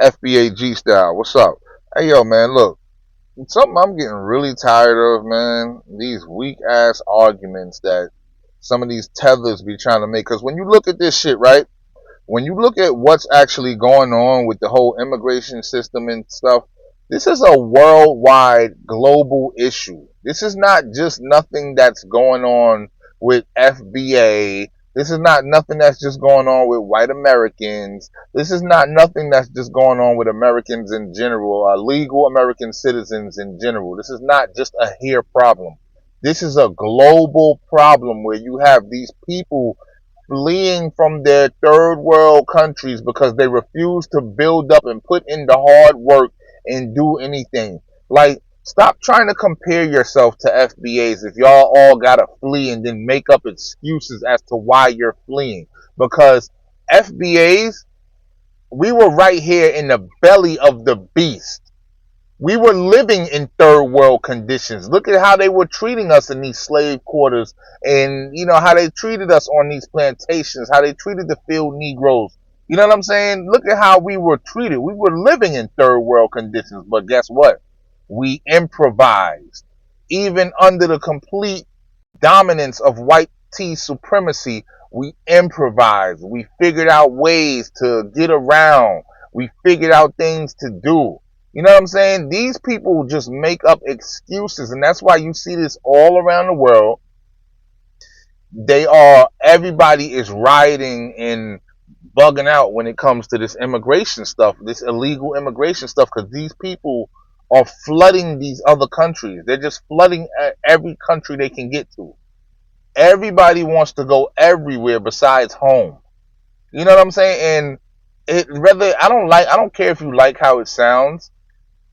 FBAG style. What's up? Hey, yo, man, look, something I'm getting really tired of, man, these weak ass arguments that some of these tethers be trying to make. Because when you look at this shit, right? When you look at what's actually going on with the whole immigration system and stuff, this is a worldwide global issue. This is not just nothing that's going on with FBA. This is not nothing that's just going on with white Americans. This is not nothing that's just going on with Americans in general, legal American citizens in general. This is not just a here problem. This is a global problem where you have these people fleeing from their third world countries because they refuse to build up and put in the hard work and do anything. Like, stop trying to compare yourself to FBAs if y'all all gotta flee and then make up excuses as to why you're fleeing. Because FBAs, we were right here in the belly of the beast. We were living in third world conditions. Look at how they were treating us in these slave quarters, and you know how they treated us on these plantations, how they treated the field Negroes. You know what I'm saying? Look at how we were treated. We were living in third world conditions, but guess what? We improvised. Even under the complete dominance of white tea supremacy, we improvised. We figured out ways to get around. We figured out things to do. You know what I'm saying? These people just make up excuses, and that's why you see this all around the world. Everybody is rioting and bugging out when it comes to this immigration stuff, this illegal immigration stuff, because these people are flooding these other countries. They're just flooding every country they can get to. Everybody wants to go everywhere besides home. You know what I'm saying? And I don't care if you like how it sounds.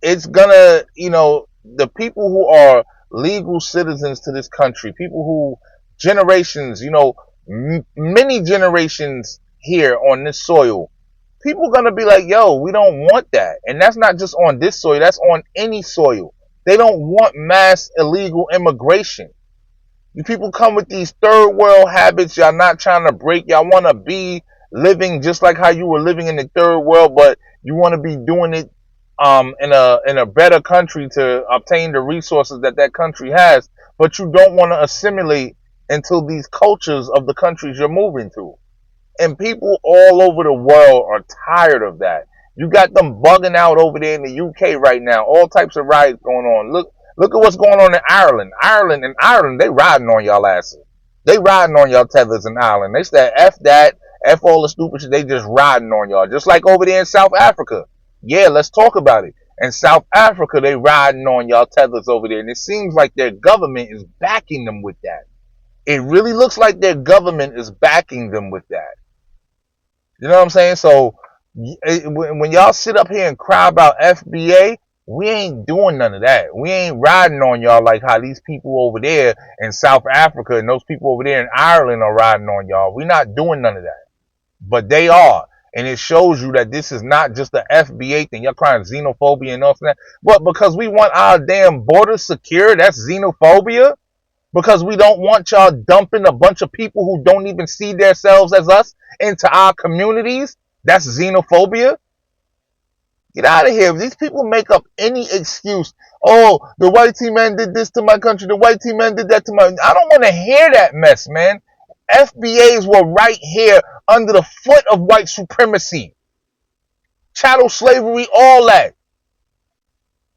It's gonna, the people who are legal citizens to this country, people who generations, many generations here on this soil, people gonna be like, yo, we don't want that. And that's not just on this soil, that's on any soil. They don't want mass illegal immigration. You people come with these third world habits y'all not trying to break. Y'all want to be living just like how you were living in the third world, but you want to be doing it in a better country to obtain the resources that country has, but you don't want to assimilate into these cultures of the countries you're moving to. And people all over the world are tired of that. You got them bugging out over there in the UK right now. All types of riots going on. Look at what's going on in Ireland. Ireland, they riding on y'all asses. They riding on y'all tethers in Ireland. They said F that, F all the stupid shit. They just riding on y'all. Just like over there in South Africa. Yeah, let's talk about it. In South Africa, they riding on y'all tethers over there. And it seems like their government is backing them with that. It really looks like their government is backing them with that. You know what I'm saying? So when y'all sit up here and cry about FBA, we ain't doing none of that. We ain't riding on y'all like how these people over there in South Africa and those people over there in Ireland are riding on y'all. We're not doing none of that. But they are. And it shows you that this is not just the FBA thing. Y'all crying xenophobia and all that. But because we want our damn borders secure, that's xenophobia? Because we don't want y'all dumping a bunch of people who don't even see themselves as us into our communities? That's xenophobia? Get out of here. These people make up any excuse. Oh, the white team man did this to my country. The white team man did that to my... I don't want to hear that mess, man. FBAs were right here under the foot of white supremacy. Chattel slavery, all that.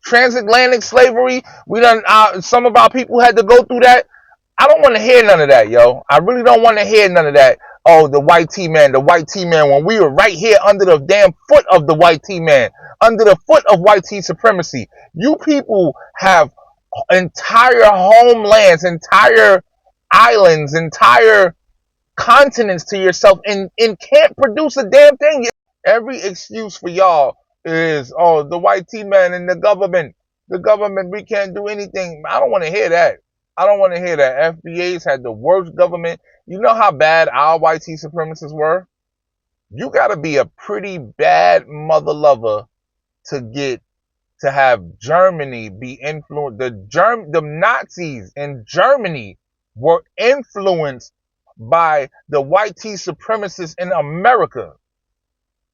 Transatlantic slavery, some of our people had to go through that. I don't want to hear none of that, yo. I really don't want to hear none of that. Oh, the white T-man, when we were right here under the damn foot of the white T-man, under the foot of white T supremacy. You people have entire homelands, entire islands, entire continents to yourself and can't produce a damn thing. Every excuse for y'all is, oh, the white T-man and the government, we can't do anything. I don't want to hear that. I don't want to hear that. FBAs had the worst government. You know how bad our white T supremacists were? You got to be a pretty bad mother lover to have Germany be influenced. The Nazis in Germany were influenced by the white T supremacists in America.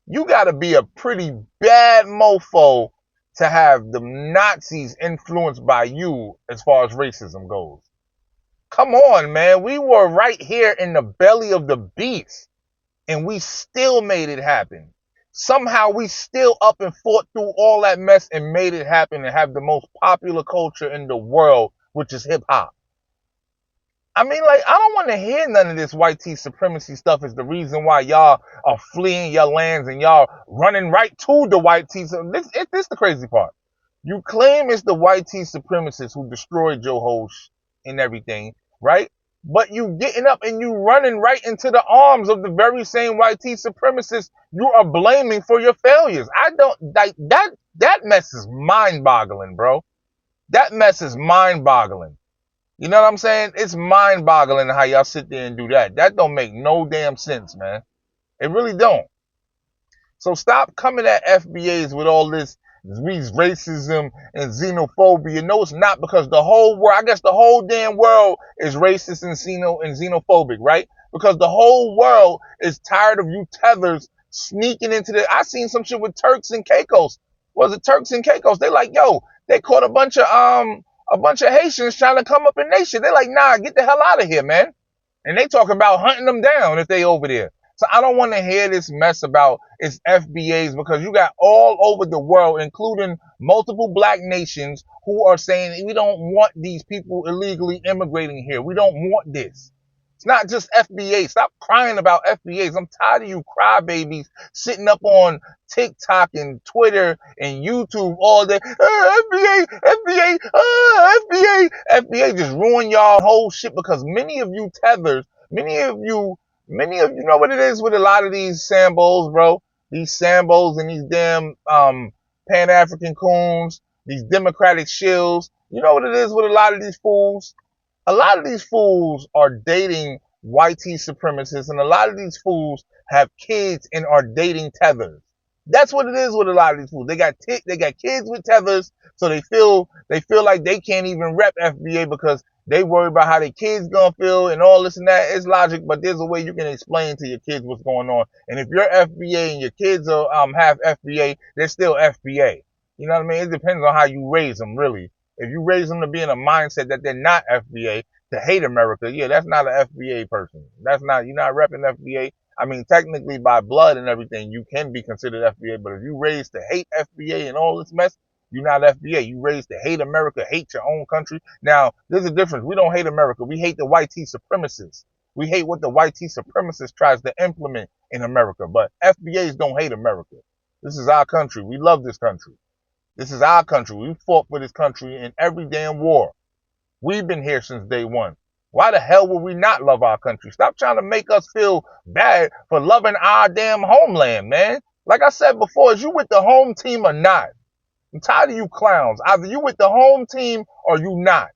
You gotta be a pretty bad mofo to have the Nazis influenced by you as far as racism goes. Come on, man. We were right here in the belly of the beast and we still made it happen. Somehow we still up and fought through all that mess and made it happen and have the most popular culture in the world, which is hip hop. I mean, like, I don't want to hear none of this white tea supremacy stuff is the reason why y'all are fleeing your lands and y'all running right to the white tea. So this is the crazy part. You claim it's the white tea supremacists who destroyed your host and everything, right? But you getting up and you running right into the arms of the very same white tea supremacists you are blaming for your failures. I don't like that. That mess is mind boggling, bro. That mess is mind boggling. You know what I'm saying? It's mind boggling how y'all sit there and do that. That don't make no damn sense, man. It really don't. So stop coming at FBAs with all this racism and xenophobia. No, it's not, because the whole world, I guess the whole damn world is racist and xenophobic, right? Because the whole world is tired of you tethers sneaking into the. I seen some shit with Turks and Caicos. Was it Turks and Caicos? They like, yo, they caught a bunch of Haitians trying to come up in nation. They're like, nah, get the hell out of here, man. And they talking about hunting them down if they over there. So I don't want to hear this mess about it's FBAs, because you got all over the world, including multiple black nations, who are saying we don't want these people illegally immigrating here. We don't want this. It's not just FBA. Stop crying about FBAs. I'm tired of you crybabies sitting up on TikTok and Twitter and YouTube all day. FBA, FBA, FBA, FBA just ruin y'all whole shit, because many of you tethers, many of you know what it is with a lot of these Sambos, bro. These Sambos and these damn Pan-African coons, these Democratic shills. You know what it is with a lot of these fools? A lot of these fools are dating white tea supremacists, and a lot of these fools have kids and are dating tethers. That's what it is with a lot of these fools. They got kids with tethers, so they feel like they can't even rep FBA because they worry about how their kids gonna feel and all this and that. It's logic, but there's a way you can explain to your kids what's going on. And if you're FBA and your kids are half FBA, they're still FBA. You know what I mean? It depends on how you raise them, really. If you raise them to be in a mindset that they're not FBA, to hate America, yeah, that's not an FBA person. That's not, you're not repping FBA. I mean, technically by blood and everything, you can be considered FBA, but if you raised to hate FBA and all this mess, you're not FBA. You raised to hate America, hate your own country. Now, there's a difference. We don't hate America. We hate the white tea supremacists. We hate what the white tea supremacist tries to implement in America, but FBAs don't hate America. This is our country. We love this country. This is our country. We fought for this country in every damn war. We've been here since day one. Why the hell would we not love our country? Stop trying to make us feel bad for loving our damn homeland, man. Like I said before, is you with the home team or not? I'm tired of you clowns. Either you with the home team or you not.